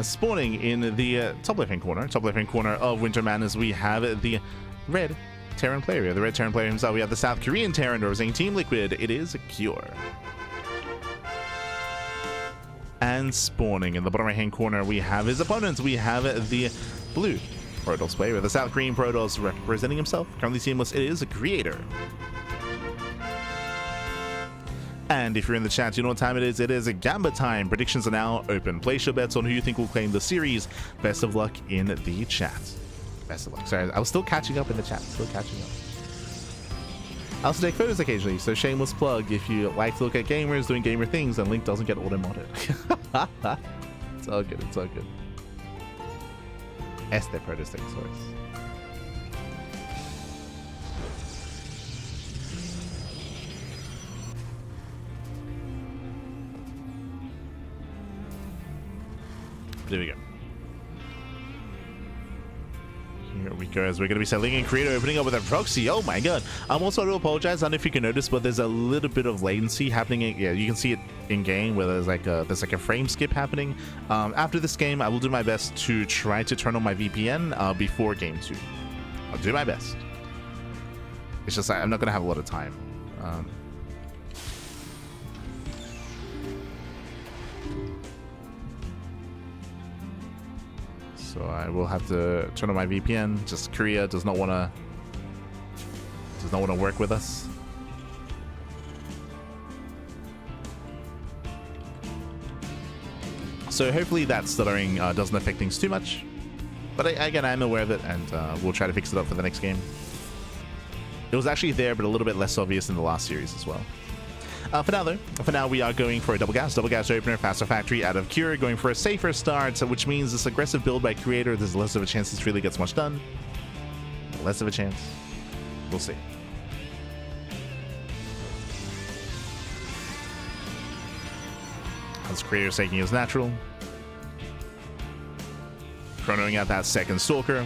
Spawning in the top left-hand corner of Winter Madness, we have the red Terran player. The red Terran player himself. We have the South Korean Terran representing Team Liquid. It is Cure. And spawning in the bottom right-hand corner, we have his opponents. We have the blue Protoss player, the South Korean Protoss representing himself. Currently teamless, it is a Creator. And if you're in the chat, you know what time it is. It is a Gamba time. Predictions are now open. Place your bets on who you think will claim the series. Best of luck in the chat. Best of luck. Sorry, I was still catching up in the chat. Still catching up. I also take photos occasionally, so shameless plug. If you like to look at gamers doing gamer things, then Link doesn't get auto-modded. It's all good. It's all good. Este Protoss source. There we go. Here we go, as we're going to be settling in Creator, opening up with a proxy. Oh my god. I'm also to apologize. I don't know if you can notice, but there's a little bit of latency happening. Yeah, you can see it in game where there's like a frame skip happening. After this game, I will do my best to try to turn on my VPN before game 2. I'll do my best. It's just I'm not going to have a lot of time. So I will have to turn on my VPN. Just Korea does not want to work with us. So hopefully that stuttering doesn't affect things too much. But again, I'm aware of it, and we'll try to fix it up for the next game. It was actually there, but a little bit less obvious in the last series as well. For now, we are going for a double gas opener, faster factory out of Cure, going for a safer start, which means this aggressive build by Creator, there's less of a chance this really gets much done. Less of a chance. We'll see. As Creator's taking his natural. Chronoing out that second Stalker.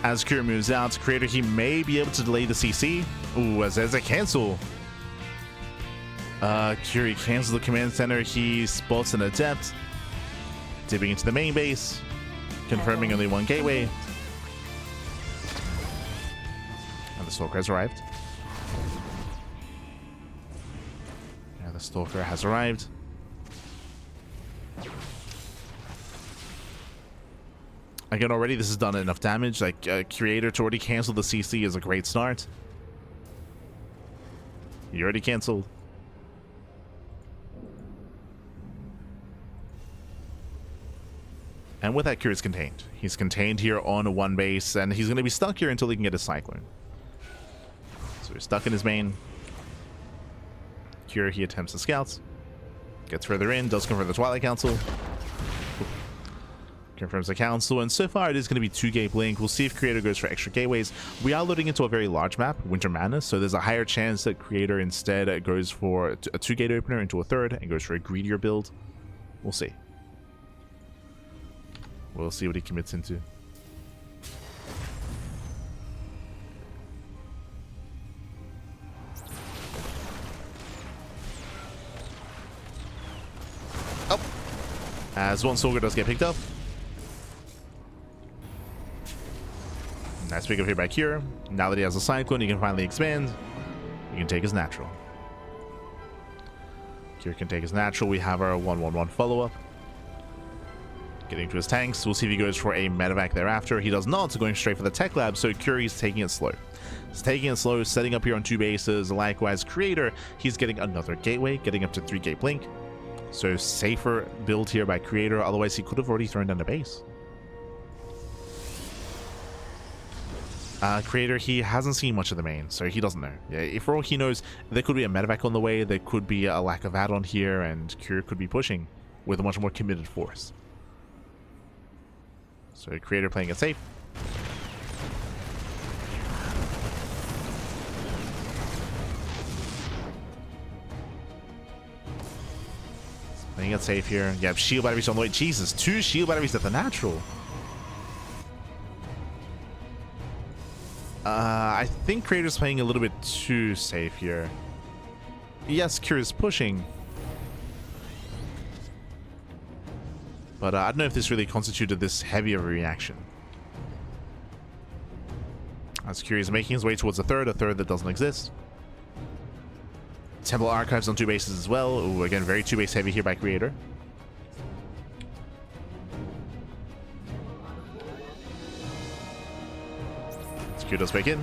As Cure moves out, Creator, he may be able to delay the CC. Ooh, as there's a cancel. Curie cancels the command center. He spots an adept, dipping into the main base, confirming only one gateway. And the Stalker has arrived. Yeah, the Stalker has arrived. Again, already this has done enough damage. Like, Creator to already cancel the CC is a great start. He already canceled. And with that, Cure is contained. He's contained here on one base, and he's going to be stuck here until he can get his Cyclone. So he's stuck in his main. Cure, he attempts the scouts. Gets further in, does confirm the Twilight Council. Confirms the Council, and so far it is going to be 2-gate blink. We'll see if Creator goes for extra gateways. We are loading into a very large map, Winter Madness, so there's a higher chance that Creator instead goes for a 2-gate opener into a third and goes for a greedier build. We'll see. We'll see what he commits into. Oh! As one Soldier does get picked up. Nice pick up here by Cure. Now that he has a Cyclone, he can finally expand. He can take his natural. Cure can take his natural. We have our 1-1-1 follow-up. Getting to his tanks. We'll see if he goes for a medevac thereafter. He does not, so going straight for the tech lab. So Curie's taking it slow. He's taking it slow, setting up here on 2 bases. Likewise, Creator, he's getting another gateway, getting up to 3-gate blink. So safer build here by Creator. Otherwise, he could have already thrown down the base. Creator, he hasn't seen much of the main, so he doesn't know. Yeah, for all he knows, there could be a medevac on the way. There could be a lack of add-on here, and Cure could be pushing with a much more committed force. So Creator playing it safe. Playing it safe here. Yeah, shield batteries on the way. Jesus, 2 shield batteries at the natural. I think Creator's playing a little bit too safe here. Yes, Cure is pushing. But I don't know if this really constituted this heavy of a reaction. As Curious making his way towards a third that doesn't exist. Temple Archives on 2 bases as well. Ooh, again, very 2 base heavy here by Creator. Q does break in.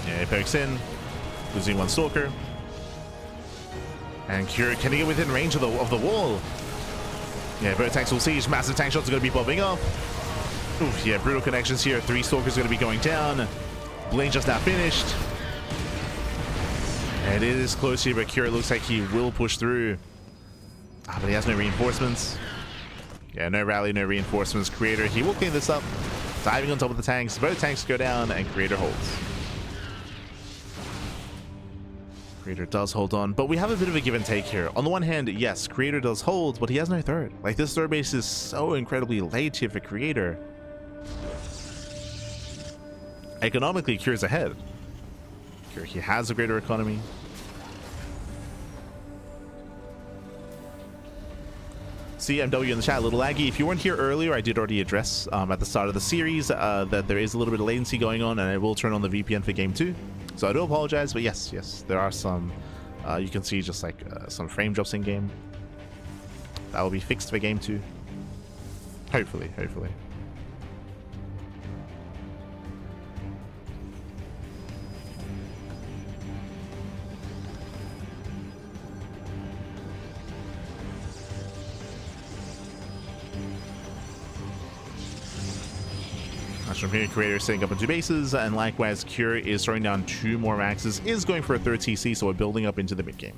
Yeah, he pokes in, losing 1 Stalker. And Cure, can he get within range of the wall? Yeah, both tanks will siege. Massive tank shots are going to be popping off. Oof, yeah, brutal connections here. 3 Stalkers are going to be going down. Blaine just now finished. And it is close here, but Cure looks like he will push through. Ah, but he has no reinforcements. Yeah, no rally, no reinforcements. Creator, he will clean this up. Diving on top of the tanks. Both tanks go down, and Creator holds. Creator does hold on, but we have a bit of a give and take here. On the one hand, yes, Creator does hold, but he has no third. Like, this third base is so incredibly late here for Creator. Economically, Cure's ahead. Cure, he has a greater economy. CMW in the chat, a little laggy. If you weren't here earlier, I did already address at the start of the series that there is a little bit of latency going on, and I will turn on the VPN for game 2. So I do apologize, but yes, there are some, you can see just like some frame drops in game. That will be fixed for game 2. Hopefully. From here, Creator is setting up on 2 bases, and likewise, Cure is throwing down 2 more maxes, is going for a 3rd TC, so we're building up into the mid-game.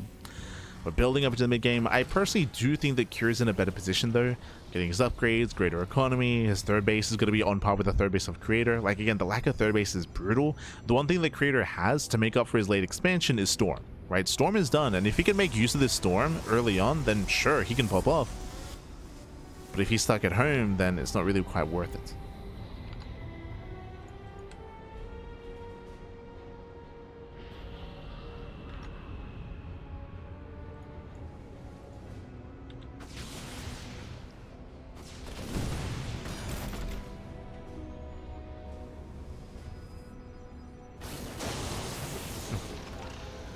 I personally do think that Cure is in a better position, though. Getting his upgrades, greater economy, his 3rd base is going to be on par with the 3rd base of Creator. Like, again, the lack of 3rd base is brutal. The one thing that Creator has to make up for his late expansion is Storm, right? Storm is done, and if he can make use of this Storm early on, then sure, he can pop off. But if he's stuck at home, then it's not really quite worth it.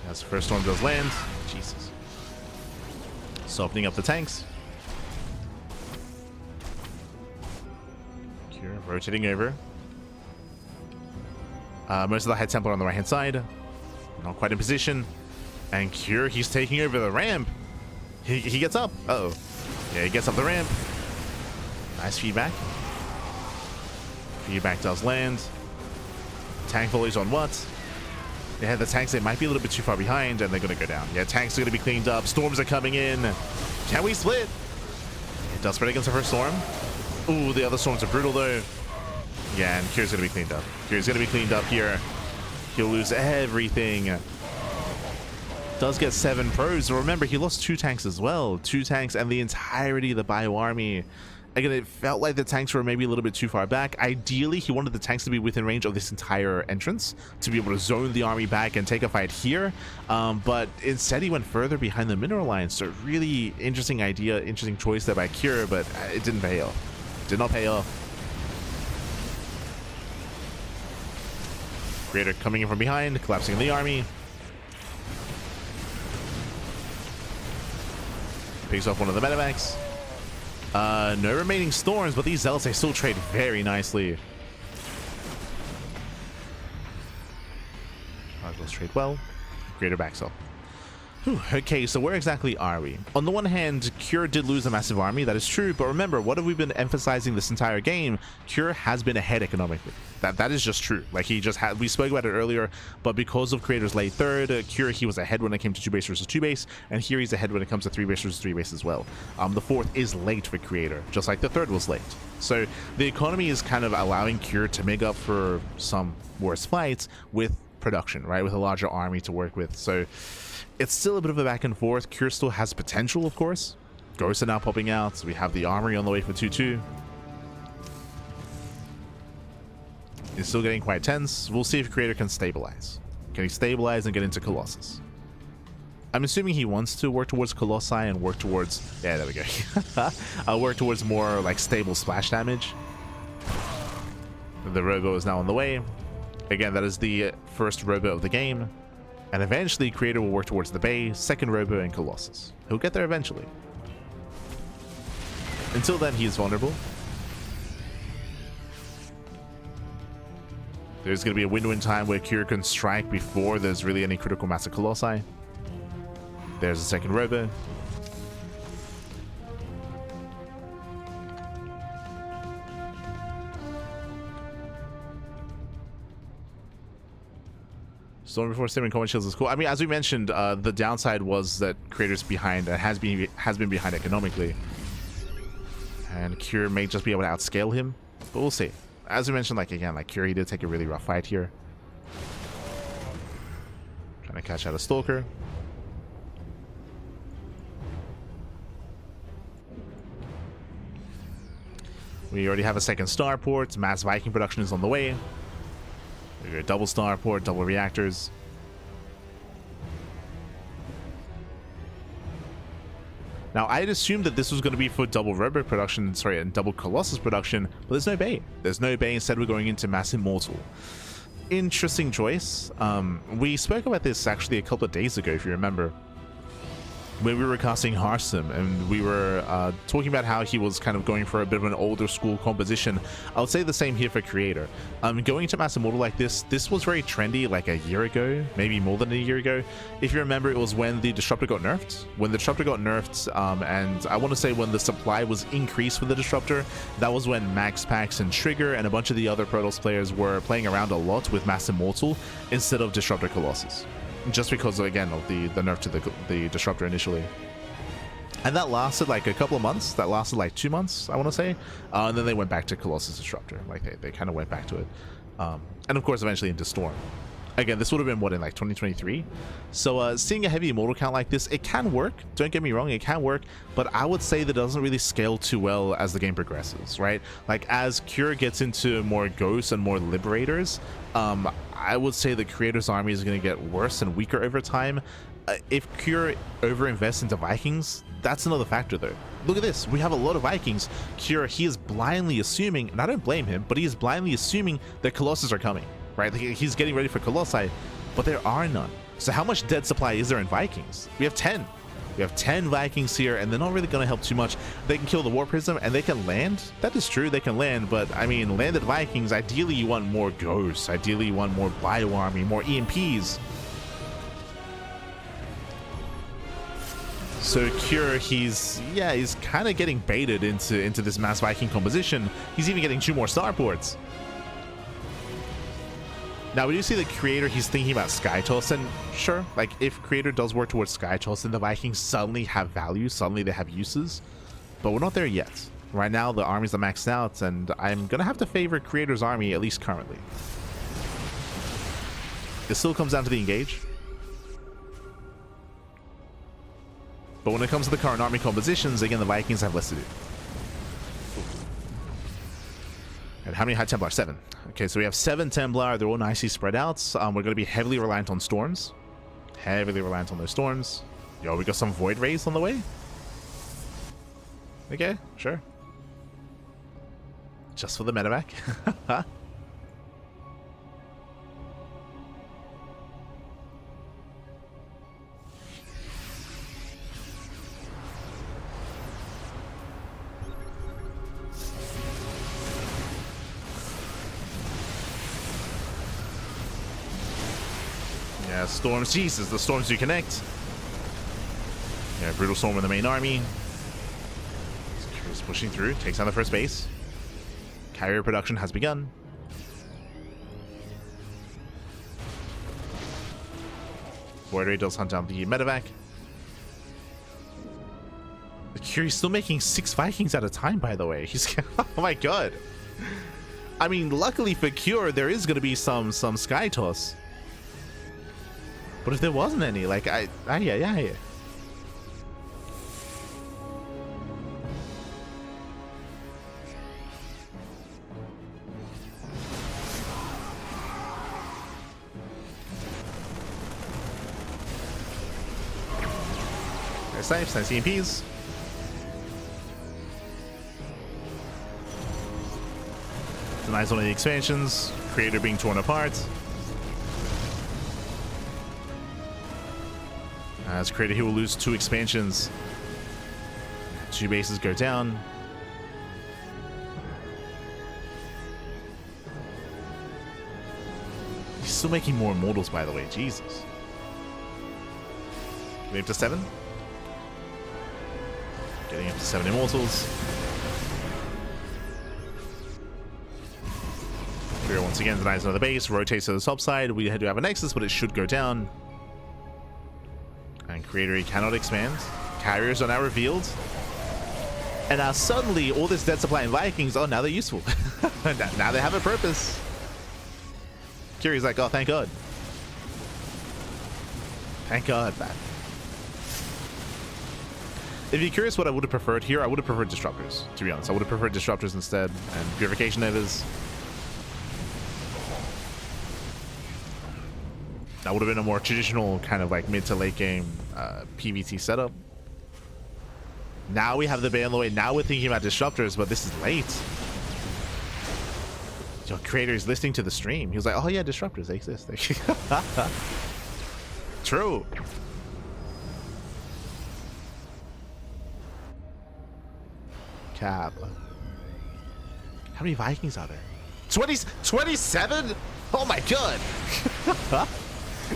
As the first storm does land. Jesus. Softening up the tanks. Cure rotating over. Most of the High Templar on the right hand side. Not quite in position. And Cure, he's taking over the ramp. He gets up. Uh-oh. Yeah, he gets up the ramp. Nice feedback. Feedback does land. Tank volleys on what? They had the tanks, they might be a little bit too far behind, and they're going to go down. Yeah, tanks are going to be cleaned up. Storms are coming in. Can we split? It does spread against the first storm. Ooh, the other storms are brutal, though. Yeah, and Cure's going to be cleaned up. Cure's going to be cleaned up here. He'll lose everything. Does get 7 pros. Remember, he lost 2 tanks as well. 2 tanks and the entirety of the bio army. Again, it felt like the tanks were maybe a little bit too far back. Ideally, he wanted the tanks to be within range of this entire entrance to be able to zone the army back and take a fight here. But instead, he went further behind the mineral line. So really interesting idea, interesting choice there by Cure, but it didn't pay off. Did not pay off. Creator coming in from behind, collapsing the army. Picks off one of the medevacs. No remaining storms, but these zealots, they still trade very nicely. Those trade well. Greater backs up. Whew, okay, so where exactly are we? On the one hand, Cure did lose a massive army, that is true, but remember, what have we been emphasizing this entire game? Cure has been ahead economically. That is just true. Like, he just had, we spoke about it earlier, but because of Creator's late third, Cure, he was ahead when it came to 2 base versus 2 base, and here he's ahead when it comes to 3 base versus 3 base as well. The 4th is late for Creator, just like the 3rd was late. So the economy is kind of allowing Cure to make up for some worse fights with production, right? With a larger army to work with. So it's still a bit of a back and forth. Cure still has potential, of course. Ghosts are now popping out. So we have the armory on the way for 2-2. It's still getting quite tense. We'll see if Creator can stabilize. Can he stabilize and get into Colossus? I'm assuming he wants to work towards Colossi and work towards... Yeah, there we go. Work towards more like stable splash damage. The Robo is now on the way. Again, that is the first Robo of the game. And eventually, Creator will work towards the Bay, second Robo, and Colossus. He'll get there eventually. Until then, he is vulnerable. There's going to be a window in time where Cure can strike before there's really any critical mass of Colossi. There's a second Robo. Storm before Steam and Common Shields is cool. I mean, as we mentioned, the downside was that Creator's behind and has been behind economically. And Cure may just be able to outscale him, but we'll see. As we mentioned, like again, like Cure, he did take a really rough fight here. Trying to catch out a Stalker. We already have a second starport. Mass Viking production is on the way. We got double starport, double reactors. Now, I'd assumed that this was going to be for double Robo production, sorry, and double Colossus production, but there's no Bay. There's no Bay. Instead, we're going into Mass Immortal. Interesting choice. We spoke about this actually a couple of days ago, if you remember, when we were casting Hearthstone, and we were talking about how he was kind of going for a bit of an older school composition. I would say the same here for Creator. Going into Mass Immortal like this was very trendy like a year ago, maybe more than a year ago. If you remember, it was when the Disruptor got nerfed. When the Disruptor got nerfed, and I want to say when the supply was increased for the Disruptor, that was when Max Pax and Trigger and a bunch of the other Protoss players were playing around a lot with Mass Immortal instead of Disruptor Colossus. Just because, again, of the nerf to the Disruptor initially. And that lasted like a couple of months. That lasted like 2 months, I want to say. And then they went back to Colossus Disruptor. Like, they kind of went back to it. And of course, eventually into Storm. Again, this would have been, what, in like 2023? So seeing a heavy immortal count like this, it can work. Don't get me wrong, it can work. But I would say that it doesn't really scale too well as the game progresses, right? Like, as Cure gets into more Ghosts and more Liberators, I would say the Creator's army is going to get worse and weaker over time. If Cure overinvests into Vikings, that's another factor though. Look at this, we have a lot of Vikings. Cure, he is blindly assuming, and I don't blame him, but he is blindly assuming that Colossus are coming, right? Like, he's getting ready for Colossi, but there are none. So how much dead supply is there in Vikings? We have 10. We have 10 Vikings here, and they're not really going to help too much. They can kill the War Prism, and they can land. That is true, they can land, but, I mean, landed Vikings, ideally you want more Ghosts. Ideally you want more Bio Army, more EMPs. So Cure, he's kind of getting baited into this Mass Viking composition. He's even getting 2 more starports. Now, we do see the Creator, he's thinking about Sky Toss, and sure, like, if Creator does work towards Sky Toss, then the Vikings suddenly have value, suddenly they have uses, but we're not there yet. Right now, the armies are maxed out, and I'm going to have to favor Creator's army, at least currently. It still comes down to the engage. But when it comes to the current army compositions, again, the Vikings have less to do. And how many High Templar? 7. Okay, so we have 7 Templar. They're all nicely spread out. We're going to be heavily reliant on storms. Heavily reliant on those storms. Yo, we got some Void Rays on the way. Okay, sure. Just for the medevac. Yeah, storms. Jesus, the storms do connect. Yeah, Brutal Storm in the main army. Is pushing through, takes down the first base. Carrier production has begun. Void Ray does hunt down the medevac. The Curie's still making 6 Vikings at a time, by the way. He's oh my god. I mean, luckily for Cure, there is going to be some Sky Toss. But if there wasn't any, like, yeah. Nice snipes, nice EMPs. It's a nice one of the expansions. Creator being torn apart. As Creator, he will lose 2 expansions. 2 bases go down. He's still making more immortals, by the way. Jesus. Getting up to 7. Getting up to 7 immortals. Creator once again denies another base, rotates to the top side. We do have a Nexus, but it should go down. And Creator, he cannot expand. Carriers are now revealed. And now suddenly, all this dead supply in Vikings, oh, now they're useful. Now they have a purpose. Kiri's like, oh, thank God. Thank God, man. If you're curious what I would have preferred here, I would have preferred Disruptors, to be honest. I would have preferred Disruptors instead, and Purification Navas. That would have been a more traditional kind of like mid to late game PvT setup. Now we have the Bay on the way. Now we're thinking about Disruptors, but this is late. Your Creator is listening to the stream. He was like, oh yeah, Disruptors, they exist. True. Cap. How many Vikings are there? 27? Oh my God.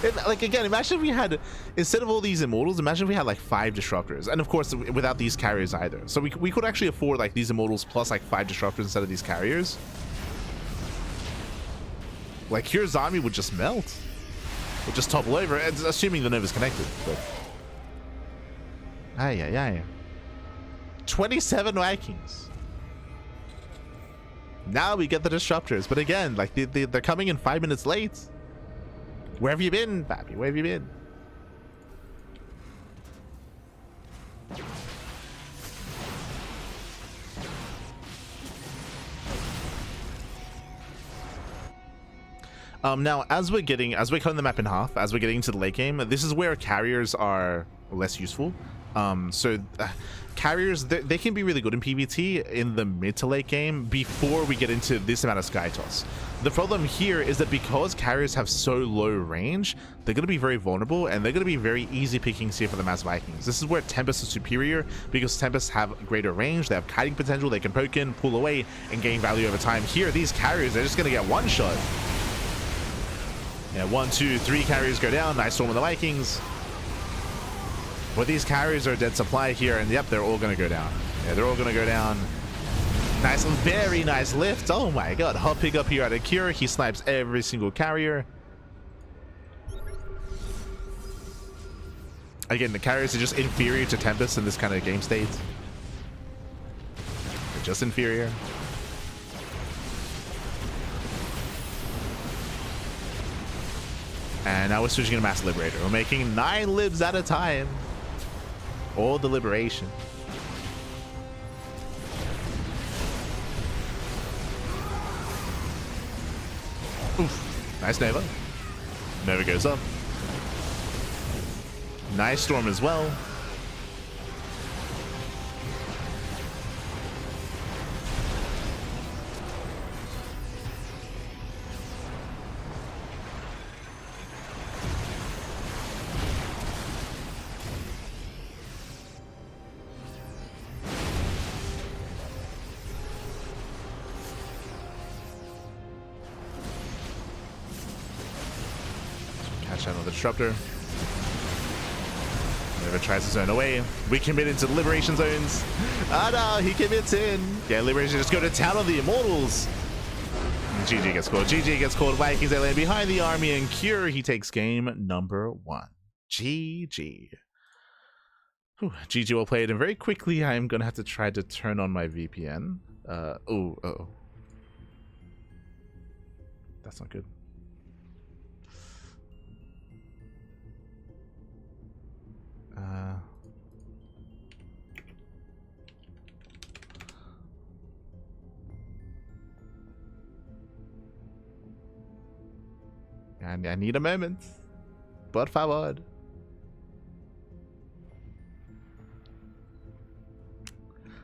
And, like, again, imagine if we had, instead of all these immortals, imagine if we had like 5 Disruptors, and of course without these carriers either. So we could actually afford like these immortals plus like 5 Disruptors instead of these carriers. Like, Cure's army would just melt. Would just topple over, assuming the Nova's connected. But aye. 27 Vikings. Now we get the Disruptors, but again, like they're coming in 5 minutes late. Where have you been, Pappy? Where have you been? Now, as we're cutting the map in half, as we're getting into the late game, this is where carriers are less useful. Carriers, they can be really good in PvT in the mid to late game before we get into this amount of Sky Toss. The problem here is that because carriers have so low range, they're going to be very vulnerable, and they're going to be very easy pickings here for the Mass Vikings. This is where Tempest is superior, because Tempests have greater range, they have kiting potential, they can poke in, pull away, and gain value over time. Here, these carriers, they're just going to get one shot. Yeah, 1, 2, 3 carriers go down. Nice storm of the Vikings. But these carriers are dead supply here, and yep, they're all going to go down. Yeah, they're all going to go down. Nice, very nice lift. Oh my God, hot pick up here at a Cure. He snipes every single carrier. Again, the carriers are just inferior to Tempest in this kind of game state. They're just inferior. And now we're switching to Mass Liberator. We're making 9 libs at a time. All the liberation. Oof. Nice Nova. Nova goes up. Nice Storm as well. Another Disruptor. Never tries to zone away. We commit into the Liberation Zones. Ah no, he commits in. Yeah, Liberation just go to town on the Immortals. GG gets called. GG gets called. Vikings, they land behind the army, and Cure, he takes game number 1. GG. Whew, GG well played, and very quickly I'm gonna have to try to turn on my VPN. Oh. That's not good. And I need a moment. Por favor.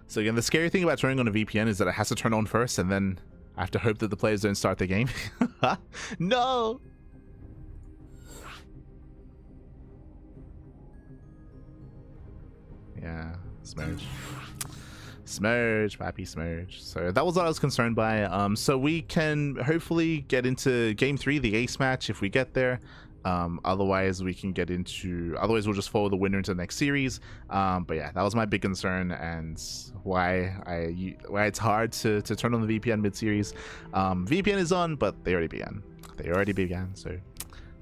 So again, the scary thing about turning on a VPN is that it has to turn on first, and then I have to hope that the players don't start the game. No! Yeah, Smurge. Smurge, Pappy Smurge. So that was what I was concerned by. So we can hopefully get into game 3, the ace match, if we get there. Otherwise we can get into, otherwise we'll just follow the winner into the next series. But yeah, that was my big concern, and why it's hard to turn on the VPN mid-series. VPN is on, but they already began. So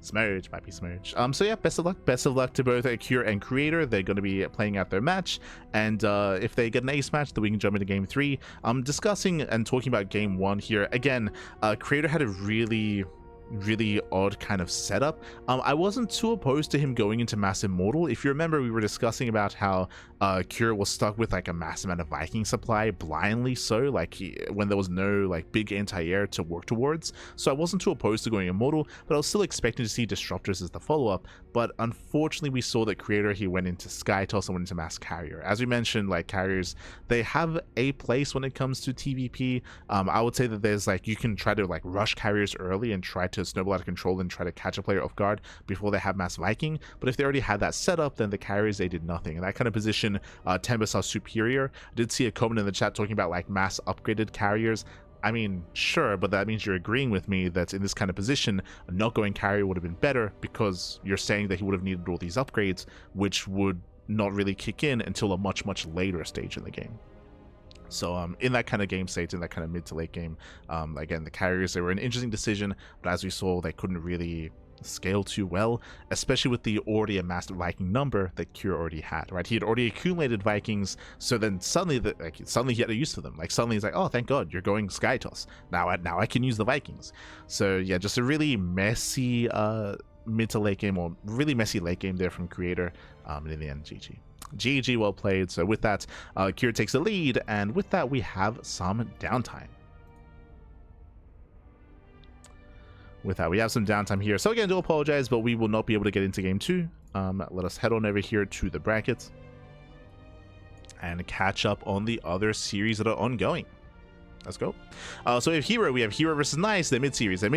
Smurge, might be Smurge. So yeah, best of luck to both Cure and Creator. They're going to be playing out their match, and if they get an ace match, then we can jump into game 3. Discussing and talking about game 1 here again. Creator had a really odd kind of setup. I wasn't too opposed to him going into Mass Immortal. If you remember, we were discussing about how Cure was stuck with like a massive amount of Viking supply, blindly so, like when there was no like big anti-air to work towards. So I wasn't too opposed to going Immortal, but I was still expecting to see Disruptors as the follow-up. But unfortunately, we saw that Creator, he went into Skytoss and went into Mass Carrier. As we mentioned, like carriers, they have a place when it comes to TVP. I would say that there's like, you can try to like rush carriers early and try to snowball out of control and try to catch a player off guard before they have Mass Viking. But if they already had that set up, then the carriers, they did nothing. In that kind of position, Tempest are superior. I did see a comment in the chat talking about like Mass upgraded carriers. I mean, sure, but that means you're agreeing with me that in this kind of position, not going carrier would have been better, because you're saying that he would have needed all these upgrades, which would not really kick in until a much later stage in the game. So in that kind of game state, in that kind of mid to late game, again, the carriers, they were an interesting decision, but as we saw, they couldn't really scale too well, especially with the already amassed Viking number that Cure already had, right? He had already accumulated Vikings, so then suddenly he had a use for them. Like suddenly he's like, oh, thank God, you're going Skytoss. Now I can use the Vikings. So yeah, just a really messy mid to late game, or really messy late game there from Creator. And in the end, GG, well played. So with that, Cure takes the lead, and with that we have some downtime. Here. So again, I do apologize, but we will not be able to get into game 2. Let us head on over here to the brackets and catch up on the other series that are ongoing. Let's go. So we have Hero versus Nice, their mid-series. They're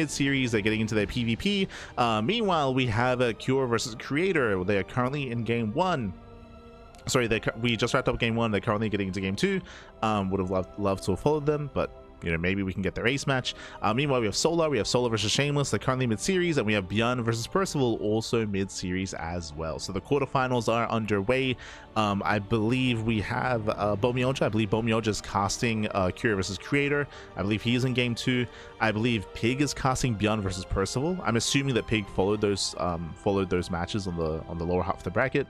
getting into their PvP. Meanwhile, we have Cure versus Creator. They are currently in game 1. Sorry, we just wrapped up game 1. They're currently getting into game 2. Would have loved to have followed them, but you know, maybe we can get their ace match. Meanwhile, we have Solar versus Shameless. They're currently mid-series, and we have Bjorn versus Percival, also mid-series as well. So the quarterfinals are underway. I believe we have Bomioja. I believe Bomioja is casting Cure versus Creator. I believe he is in game 2. I believe Pig is casting Bjorn versus Percival. I'm assuming that Pig followed those matches on the lower half of the bracket.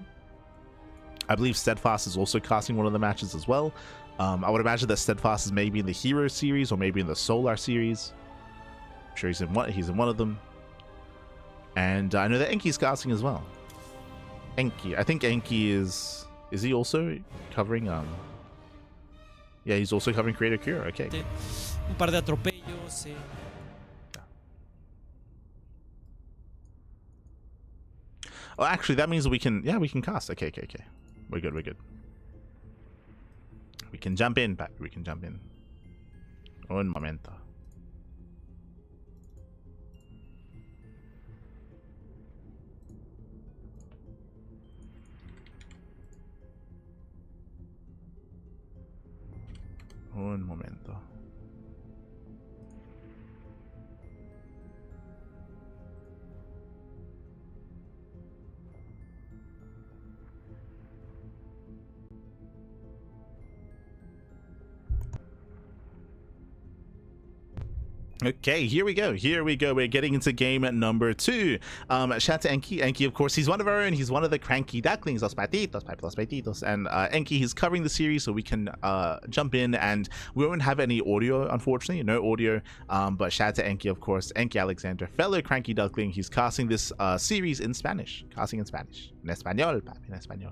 I believe Steadfast is also casting one of the matches as well. I would imagine that Steadfast is maybe in the Hero series or maybe in the Solar series. I'm sure he's in one of them. And I know that Enki's casting as well. Enki, I think Enki is he also covering yeah, he's also covering Creator Cure. Okay. Un par de atropellos. Oh, actually, that means we can cast. Okay. We're good. We can jump in, Pat. We can jump in. Un momento. Un momento. Okay, here we go. We're getting into game number 2. Shout out to Enki. Enki, of course, he's one of our own. He's one of the Cranky Ducklings. Los patitos. And Enki, he's covering the series, so we can jump in, and we won't have any audio, unfortunately. No audio. But shout out to Enki, of course. Enki Alexander, fellow Cranky Duckling. He's casting this series in Spanish. Casting in Spanish. En español, papi, en español.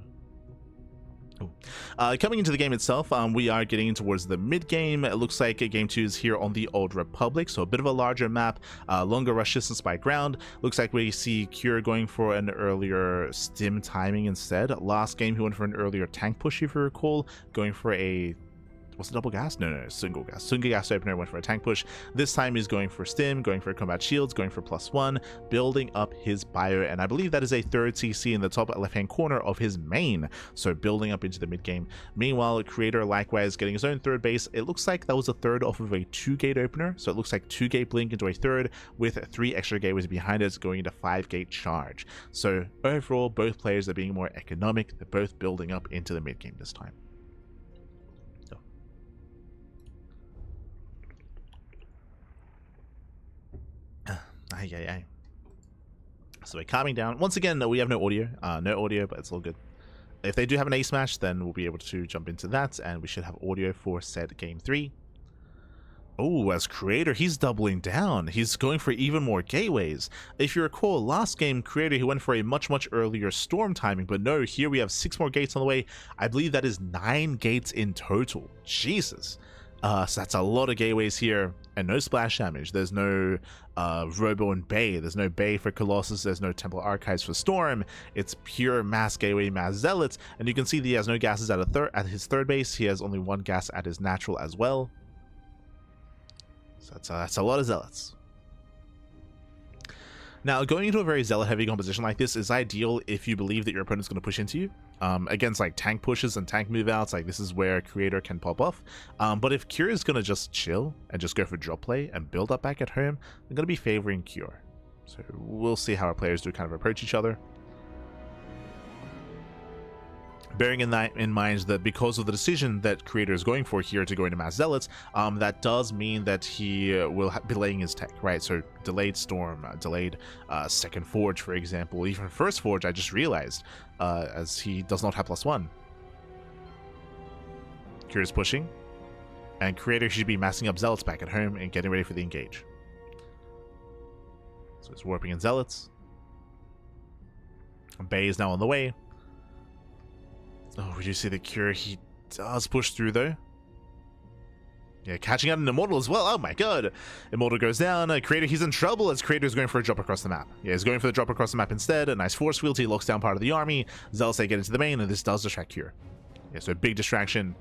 Coming into the game itself, we are getting towards the mid game. It looks like game 2 is here on the Old Republic, so a bit of a larger map, longer rush distance by ground. Looks like we see Cure going for an earlier stim timing instead. Last game he went for an earlier tank push, if you recall, going for a Was it double gas? No, single gas. Single gas opener went for a tank push. This time he's going for stim, going for combat shields, going for +1, building up his bio, and I believe that is a third CC in the top left-hand corner of his main, so building up into the mid-game. Meanwhile, Creator likewise getting his own third base. It looks like that was a third off of a 2-gate opener, so it looks like 2-gate blink into a third with 3 extra gateways behind it going into 5-gate charge. So overall, both players are being more economic. They're both building up into the mid-game this time. Aye. So we're calming down. Once again, we have no audio, but it's all good. If they do have an ace match, then we'll be able to jump into that, and we should have audio for said game 3. Oh, as Creator, he's doubling down. He's going for even more gateways. If you recall, last game, Creator, he went for a much earlier storm timing, but no, here we have 6 more gates on the way. I believe that is 9 gates in total. Jesus. So that's a lot of gateways here, and no splash damage. There's no Robo and Bay. There's no Bay for Colossus. There's no Temple Archives for Storm. It's pure mass gateway, mass zealots, and you can see that he has no gases at his third base. He has only 1 gas at his natural as well. So that's a lot of zealots. Now, going into a very zealot-heavy composition like this is ideal if you believe that your opponent's going to push into you. Against like tank pushes and tank move-outs, like this is where Creator can pop off. But if Cure is going to just chill and just go for drop play and build up back at home, I'm going to be favoring Cure. So we'll see how our players do kind of approach each other. Bearing in mind that because of the decision that Creator is going for here to go into Mass Zealots, that does mean that he will be delaying his tech, right? So delayed Storm, delayed second Forge, for example, even first Forge, I just realized, as he does not have +1. Cure is pushing, and Creator should be massing up Zealots back at home and getting ready for the engage. So it's warping in Zealots. Bay is now on the way. Oh, we do see the Cure. He does push through, though. Yeah, catching out an Immortal as well. Oh my god. Immortal goes down. Creator, he's in trouble as Creator's going for a drop across the map. Yeah, he's going for the drop across the map instead. A nice force field. He locks down part of the army. Zealots get into the main, and this does distract Cure. Yeah, so a big distraction.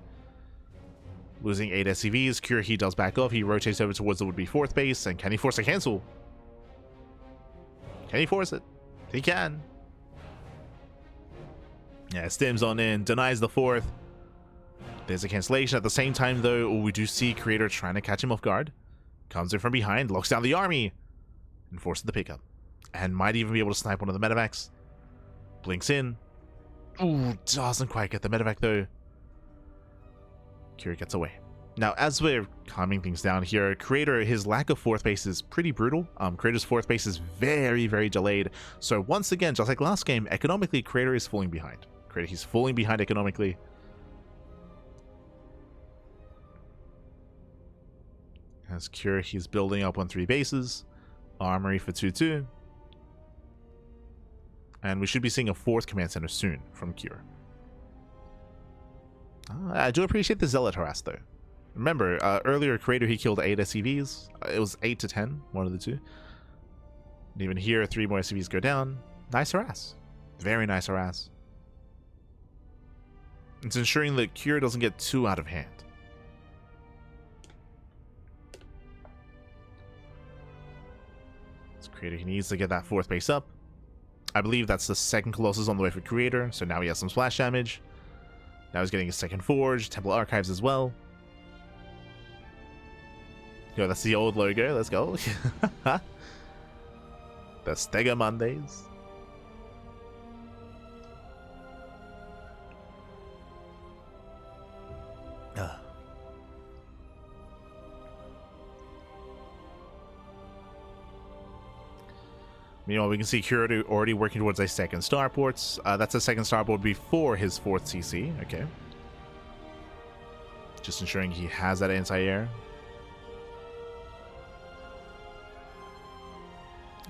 Losing 8 SCVs. Cure, he does back off. He rotates over towards the would-be 4th base. And can he force a cancel? Can he force it? He can. Yeah, stims on in, denies the 4th. There's a cancellation. At the same time, though, we do see Creator trying to catch him off guard. Comes in from behind, locks down the army, and forces the pickup. And might even be able to snipe one of the medevacs. Blinks in. Ooh, doesn't quite get the medevac, though. Cure gets away. Now, as we're calming things down here, Creator, his lack of 4th base is pretty brutal. Creator's 4th base is very delayed. So once again, just like last game, economically, Creator is falling behind. He's falling behind economically. As Cure, he's building up on 3 bases. Armory for 2-2. And we should be seeing a 4th command center soon from Cure. I do appreciate the Zealot harass, though. Remember, earlier Creator, he killed 8 SCVs. It was 8 to 10, one of the 2. And even here, 3 more SCVs go down. Nice harass. Very nice harass. It's ensuring that Cure doesn't get too out of hand. This Creator, he needs to get that 4th base up. I believe that's the 2nd Colossus on the way for Creator, so now he has some splash damage. Now he's getting his 2nd Forge, Temple Archives as well. Yo, that's the old logo, let's go. The Stega Mondays. Meanwhile, we can see Cure already working towards a 2nd starport. That's a 2nd starport before his 4th CC. Okay. Just ensuring he has that anti-air.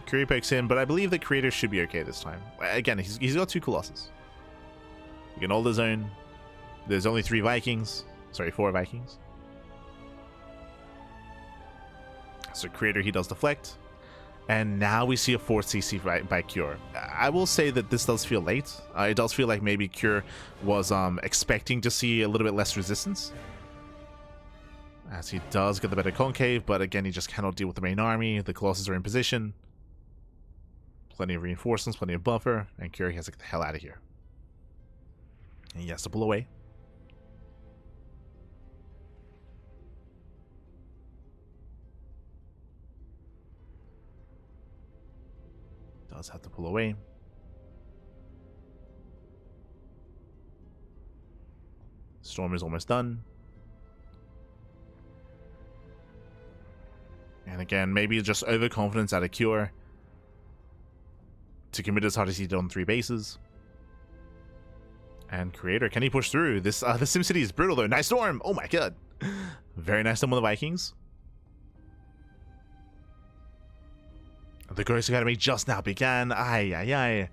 Cure picks in, but I believe the Creator should be okay this time. Again, he's got 2 Colossus. He can hold his own. There's only 3 Vikings. Sorry, 4 Vikings. So Creator, he does deflect. And now we see a 4th CC by Cure. I will say that this does feel late. It does feel like maybe Cure was expecting to see a little bit less resistance. as he does get the better concave, but again, he just cannot deal with the main army. The Colossus are in position. Plenty of reinforcements, plenty of buffer, and Curie has to get the hell out of here. And he has to pull away. Does have to pull away. Storm is almost done. And again, maybe just overconfidence out of Cure to commit as hard as he did on 3 bases. And Creator, can he push through? This the SimCity is brutal though. Nice Storm! Oh my god. Very nice Storm with the Vikings. The Ghost Academy just now began. Aye, aye, aye.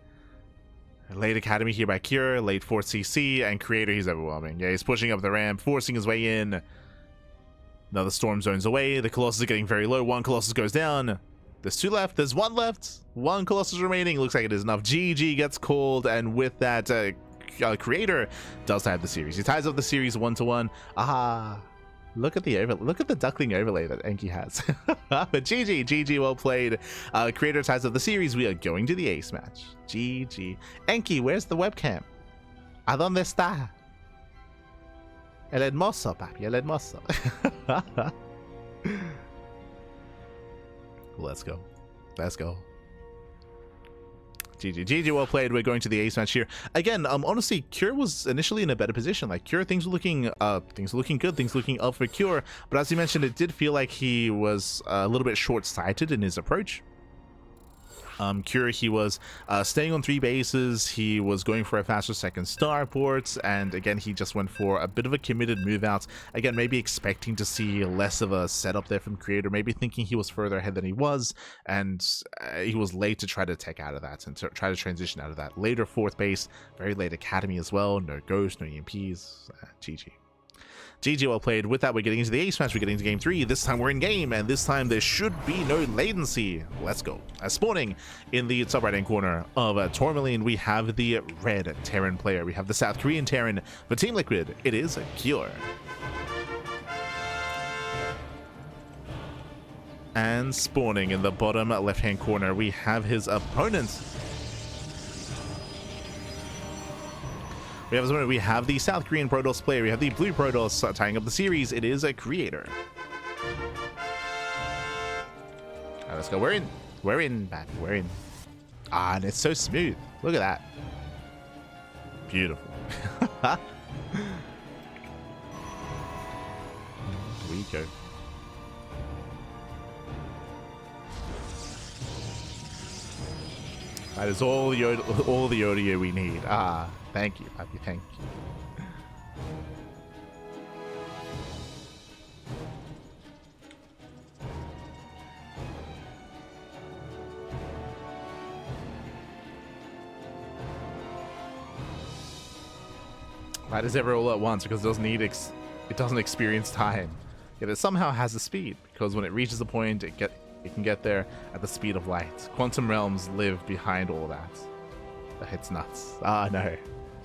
Late Academy here by Cure, late Fort CC, and Creator, he's overwhelming. Yeah, he's pushing up the ramp, forcing his way in. Another Storm zones away. The Colossus are getting very low. 1 Colossus goes down. There's 2 left. There's 1 left. 1 Colossus remaining. Looks like it is enough. GG gets called, and with that, Creator does tie up the series. He ties up the series 1-1. Aha. Look at the Duckling overlay that Enki has. But GG, well played. Creator ties up the series. We are going to the ace match. GG. Enki, where's the webcam? ¿A dónde está? El hermoso, papi, el hermoso. Let's go. Let's go. GG, well played. We're going to the ace match here. Again, honestly, Cure was initially in a better position. Like, Cure, things were looking good, things looking up for Cure. But as you mentioned, it did feel like he was a little bit short-sighted in his approach. Cure, he was staying on 3 bases, he was going for a faster second starport, and again, he just went for a bit of a committed move out. Again, maybe expecting to see less of a setup there from Creator, maybe thinking he was further ahead than he was, and he was late to try to tech out of that and to try to transition out of that. Later 4th base, very late Academy as well, no Ghost, no EMPs, GG. GG, well played. With that, we're getting into the ace match. We're getting into game 3. This time we're in game, and this time there should be no latency. Let's go. Spawning in the top right-hand corner of Tourmaline, we have the red Terran player. We have the South Korean Terran. For Team Liquid, it is Cure. And spawning in the bottom left-hand corner, we have his opponent. We have the South Korean Protoss player. We have the blue Protoss tying up the series. It is a Creator. All right, let's go. We're in. We're in, man. We're in. Ah, and it's so smooth. Look at that. Beautiful. Here we go. That is all the audio we need. Ah. Thank you, Papi, thank you. That is ever all at once because it doesn't need it doesn't experience time. Yet it somehow has the speed because when it reaches a point, it can get there at the speed of light. Quantum realms live behind all that. It's nuts. Ah, no.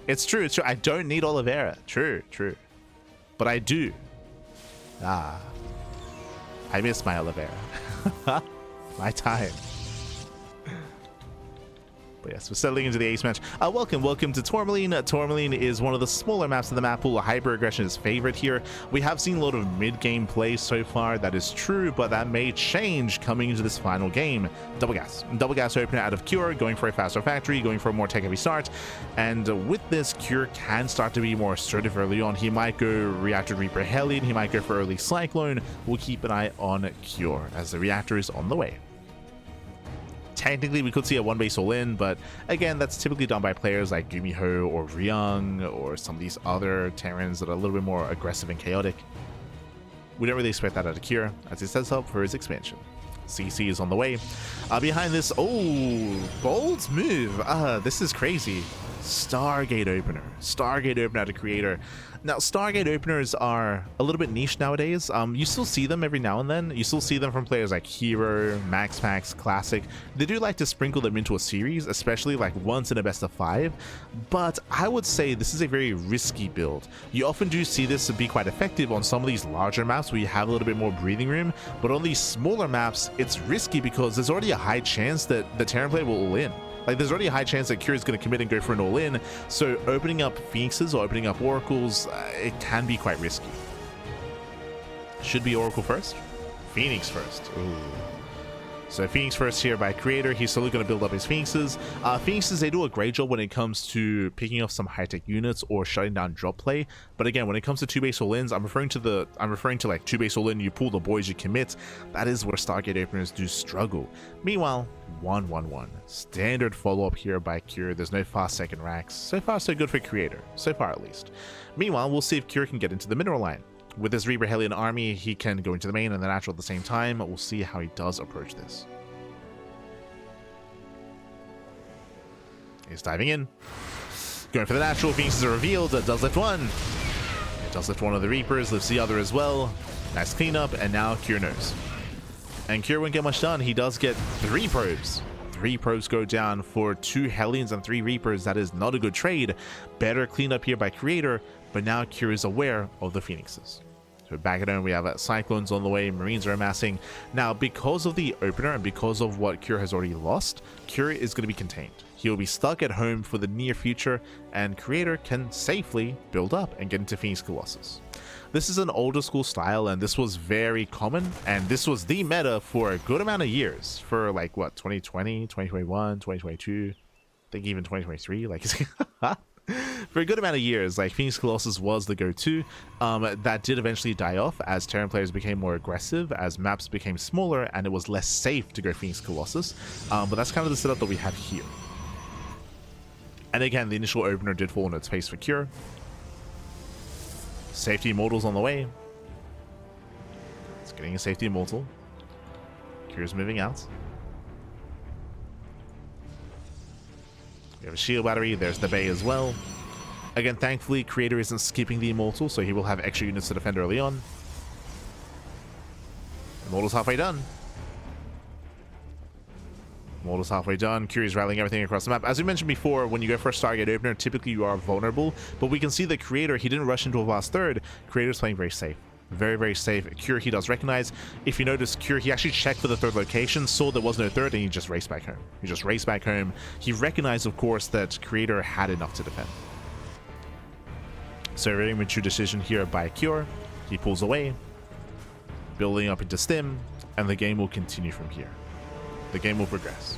It's true, it's true. I don't need Oliveira. True, true. But I do. Ah. I miss my Oliveira. My time. But yes, we're settling into the ace match. Welcome to Tourmaline. Tourmaline is one of the smaller maps of the map pool. Hyper aggression is favorite here. We have seen a lot of mid-game play so far. That is true, but that may change coming into this final game. Double gas opener out of Cure, going for a faster factory, going for a more tech-heavy start. And with this, Cure can start to be more assertive early on. He might go Reactor Reaper Hellion. He might go for early Cyclone. We'll keep an eye on Cure as the reactor is on the way. Technically, we could see a 1-base all-in, but again, that's typically done by players like Gumiho or Ryung or some of these other Terrans that are a little bit more aggressive and chaotic. We don't really expect that out of Cure, as it sets up for his expansion. CC is on the way. Behind this, oh, bold move. This is crazy. Stargate Opener. Stargate Opener out of Creator. Now, Stargate Openers are a little bit niche nowadays. You still see them every now and then. You still see them from players like Hero, MaxPax, Classic. They do like to sprinkle them into a series, especially like once in a best of 5. But I would say this is a very risky build. You often do see this to be quite effective on some of these larger maps where you have a little bit more breathing room. But on these smaller maps, it's risky because there's already a high chance that the Terran player will all in. Like, there's already a high chance that Cure is going to commit and go for an all-in, so opening up Phoenixes or opening up Oracles, it can be quite risky. Should be Oracle first? Phoenix first. Ooh. So Phoenix first here by Creator. He's slowly going to build up his Phoenixes. Phoenixes, they do a great job when it comes to picking off some high-tech units or shutting down drop play. But again, when it comes to 2-base all-ins, I'm referring to like 2-base all-in, you pull the boys, you commit. That is where Stargate Openers do struggle. Meanwhile, 1-1-1. Standard follow-up here by Cure. There's no fast second racks. So far, so good for Creator. So far, at least. Meanwhile, we'll see if Cure can get into the mineral line. With his Reaper Hellion army, he can go into the main and the natural at the same time. We'll see how he does approach this. He's diving in. Going for the natural. Phoenixes are revealed. Does lift one. It does lift one of the Reapers. Lifts the other as well. Nice cleanup. And now Cure knows. And Cure won't get much done. He does get 3 probes. 3 probes go down for 2 Hellions and 3 Reapers. That is not a good trade. Better cleanup here by Creator. But now Cure is aware of the Phoenixes. So back at home, we have Cyclones on the way, Marines are amassing. Now, because of the opener and because of what Cure has already lost, Cure is going to be contained. He'll be stuck at home for the near future, and Creator can safely build up and get into Phoenix Colossus. This is an older school style, and this was very common, and this was the meta for a good amount of years. For like, what, 2020, 2021, 2022, I think even 2023, like... For a good amount of years, like, Phoenix Colossus was the go-to. That did eventually die off as Terran players became more aggressive, as maps became smaller, and it was less safe to go Phoenix Colossus. But that's kind of the setup that we have here. And again, the initial opener did fall on its face for Cure. Safety Immortals on the way. It's getting a Safety Immortal. Cure's moving out. We have a shield battery. There's the Bay as well. Again, thankfully, Creator isn't skipping the Immortal, so he will have extra units to defend early on. Immortal's halfway done. Immortal's halfway done. Curie's rallying everything across the map. As we mentioned before, when you go for a Stargate Opener, typically you are vulnerable, but we can see that Creator, he didn't rush into a last third. Creator's playing very safe. Very, very safe. Cure, he does recognize. If you notice, Cure, he actually checked for the third location, saw there was no third, and he just raced back home. He just raced back home. He recognized, of course, that Creator had enough to defend. So, a very mature decision here by Cure. He pulls away, building up into Stim, and the game will continue from here. The game will progress.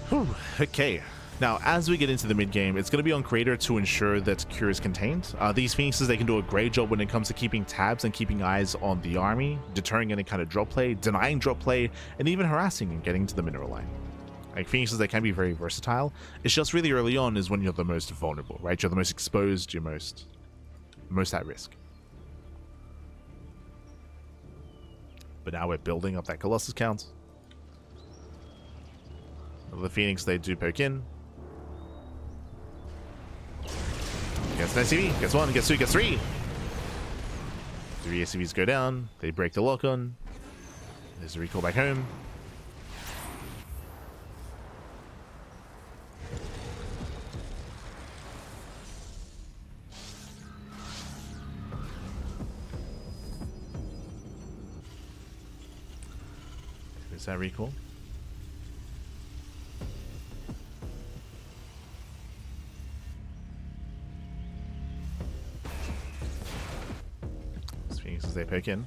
Whew, okay. Now, as we get into the mid-game, it's going to be on Creator to ensure that Cure is contained. These Phoenixes, they can do a great job when it comes to keeping tabs and keeping eyes on the army, deterring any kind of drop play, denying drop play, and even harassing and getting to the mineral line. Like, Phoenixes, they can be very versatile. It's just really early on is when you're the most vulnerable, right? You're the most exposed, you're most at risk. But now we're building up that Colossus count. The Phoenix, they do poke in. Gets an SCV, gets 1, gets 2, gets 3. 3 SCVs go down. They break the lock on. There's a recall back home. There's that recall. As they poke in.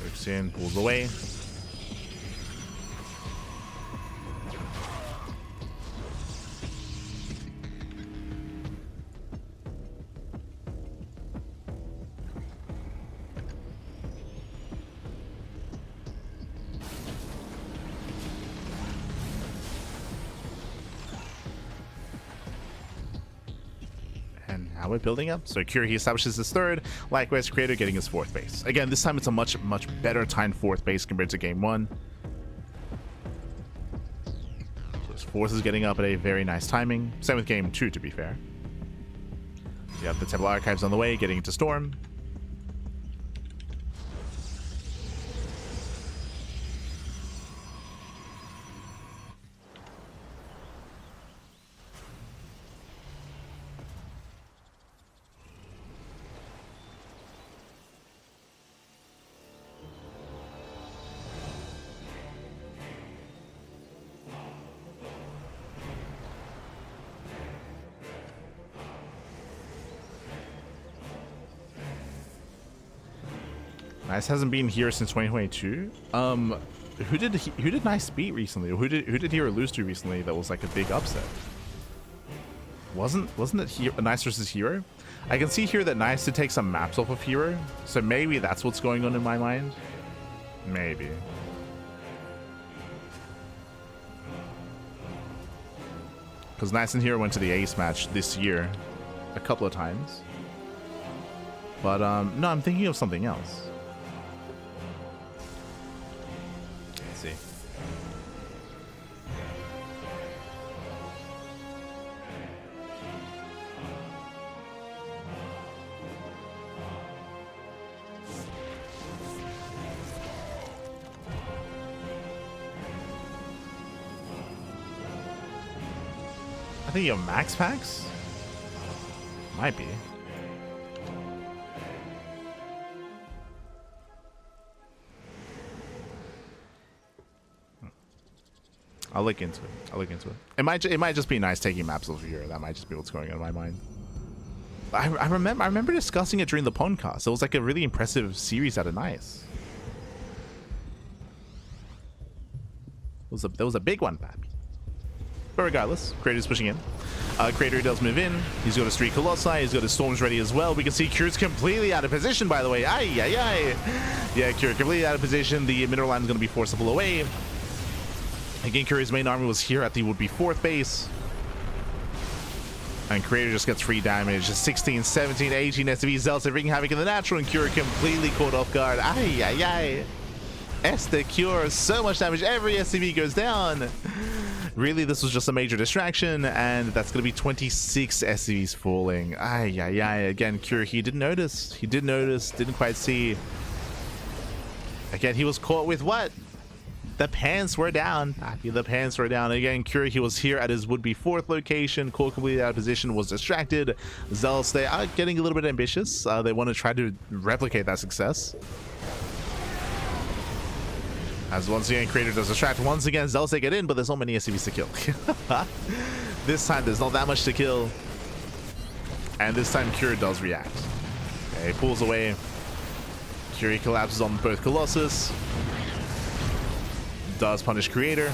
Pokes in, pulls away. Now we're building up. So Curie establishes his third. Likewise, Creator getting his fourth base. Again, this time it's a much better timed fourth base compared to game one. So his fourth is getting up at a very nice timing. Same with game two, to be fair. You have the Temple Archives on the way, getting into Storm. Nice hasn't been here since 2022. Who did Nice beat recently? Or who did Hero lose to recently that was like a big upset? Wasn't it Nice versus Hero? I can see here that Nice did take some maps off of Hero, so maybe that's what's going on in my mind. Maybe. Because Nice and Hero went to the Ace match this year a couple of times. But no, I'm thinking of something else. Let's see. I think you have max packs? Might be. I'll look into it. It might just be Nice taking maps over here. That might just be what's going on in my mind. I remember discussing it during the podcast. It was like a really impressive series out of Nice. There was a big one, Pappy. But regardless, Creator's pushing in. Creator does move in. He's got his 3 Colossi. He's got his Storms ready as well. We can see Cure's completely out of position, by the way. Yeah, Cure completely out of position. The mineral line is going to be forcible away. Again, Cure's main army was here at the would-be 4th base. And Creator just gets free damage. 16, 17, 18 SCV Zelts wreaking havoc in the natural, and Cure completely caught off guard. Esther Cure, so much damage. Every SCV goes down. Really, this was just a major distraction, and that's going to be 26 SCVs falling. Again, Cure, he didn't notice. He did notice, didn't quite see. Again, he was caught with what? The pants were down. The pants were down. Again, Cure, he was here at his would-be 4th location. Caught completely out of position, was distracted. Zealous, they are getting a little bit ambitious. They want to try to replicate that success. As once again, Creator does distract. Once again, Zealous, they get in, but there's not many SCVs to kill. This time, there's not that much to kill. And this time, Cure does react. Okay, he pulls away. Cure collapses on both Colossus. Does punish Creator.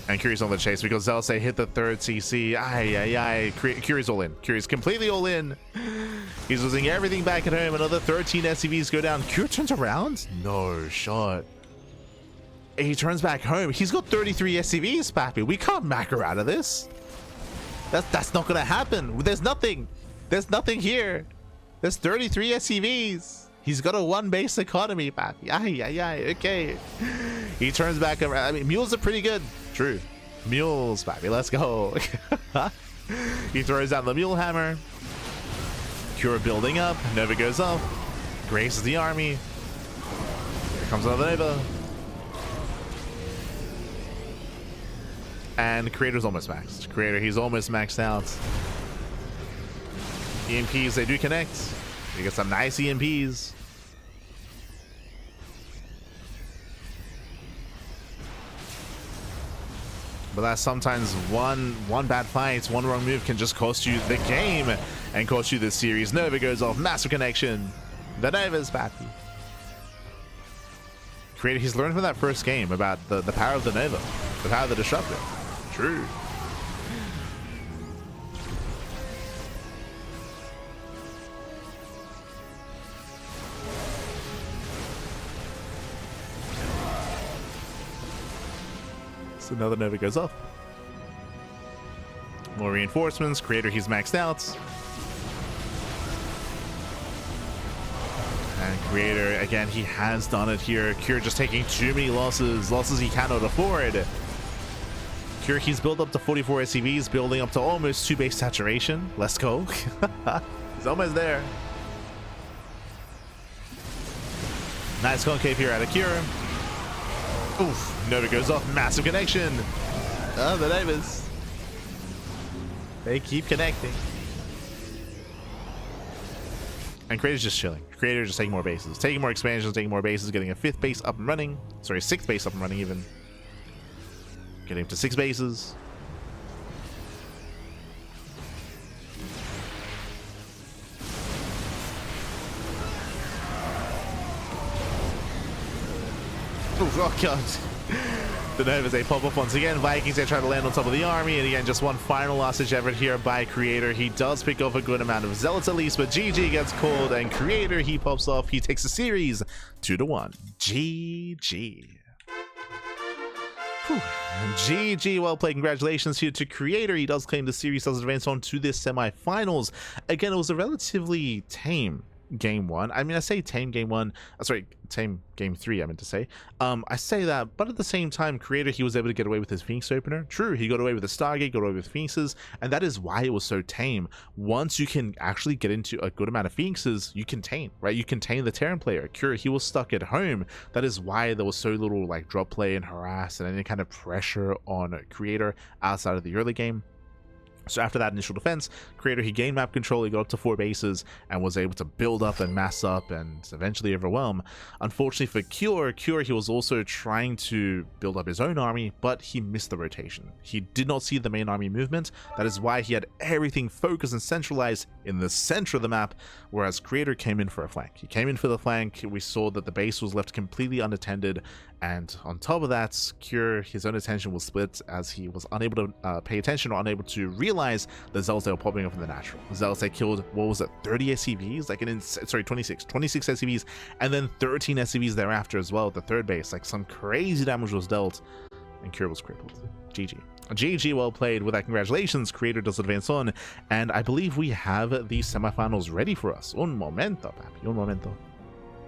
And Curie's on the chase because Zealous hit the 3rd CC. Curie's all in. Curie's completely all in. He's losing everything back at home. Another 13 SCVs go down. Cure turns around? No shot. He turns back home. He's got 33 SCVs, Pappy. We can't macro out of this. That's not gonna happen. There's nothing. There's nothing here. There's 33 SCVs. He's got a 1 base economy, Pappy. Okay. He turns back around. I mean, mules are pretty good. True. Mules, Pappy. Let's go. He throws out the mule hammer. Cure building up. Nova goes up. Graces the army. Here comes another Nova. And Creator's almost maxed. Creator, he's almost maxed out. EMPs, they do connect. You get some nice EMPs. But that's sometimes one bad fight, one wrong move can just cost you the game and cost you this series. Nova goes off, massive connection. The Nova's Pappy. Creator, he's learned from that first game about the power of the Nova, the power of the Disruptor. True. Another Nova goes off. More reinforcements. Creator, he's maxed out. And Creator, again, he has done it here. Cure just taking too many losses. Losses he cannot afford. Cure, he's built up to 44 SCVs, building up to almost 2 base saturation. Let's go. He's almost there. Nice concave here out of Cure. Oof, Nova goes off. Massive connection. Oh, the neighbors. They keep connecting. And Creator's just chilling. Creator just taking more bases. Taking more expansions, taking more bases, getting a 5th base up and running. Sorry, 6th base up and running even. Getting to 6 bases. Oh god. The Novas, they pop up once again. Vikings, they try to land on top of the army. And again, just one final last-ditch effort here by Creator. He does pick off a good amount of Zealots at least, but GG gets called. And Creator, he pops off. He takes the series 2-1. GG. Whew. GG, well played. Congratulations here to Creator. He does claim the series, does advance on to this semi-finals. Again, it was a relatively tame game 1. I mean, I say tame game 1. Sorry, tame game 3, I meant to say. I say that, but at the same time, Creator, he was able to get away with his Phoenix opener. True, he got away with the Stargate, got away with Phoenixes, and that is why it was so tame. Once you can actually get into a good amount of Phoenixes, you contain, right? You contain the Terran player. Cure, he was stuck at home. That is why there was so little like drop play and harass and any kind of pressure on Creator outside of the early game. So after that initial defense, Creator, he gained map control, he got up to 4 bases and was able to build up and mass up and eventually overwhelm. Unfortunately for Cure, he was also trying to build up his own army, but he missed the rotation. He did not see the main army movement. That is why he had everything focused and centralized in the center of the map, whereas Creator came in for a flank. He came in for the flank. We saw that the base was left completely unattended, and on top of that, Cure, his own attention was split as he was unable to pay attention or unable to realize the Zealots that were popping up in the natural. The Zealots that killed, what was it, 30 SCVs? Like sorry, 26 SCVs, and then 13 SCVs thereafter as well at the 3rd base. Like some crazy damage was dealt, and Cure was crippled. GG. GG, well played. With that, congratulations. Creator does advance on, and I believe we have the semifinals ready for us. Un momento, papi, un momento.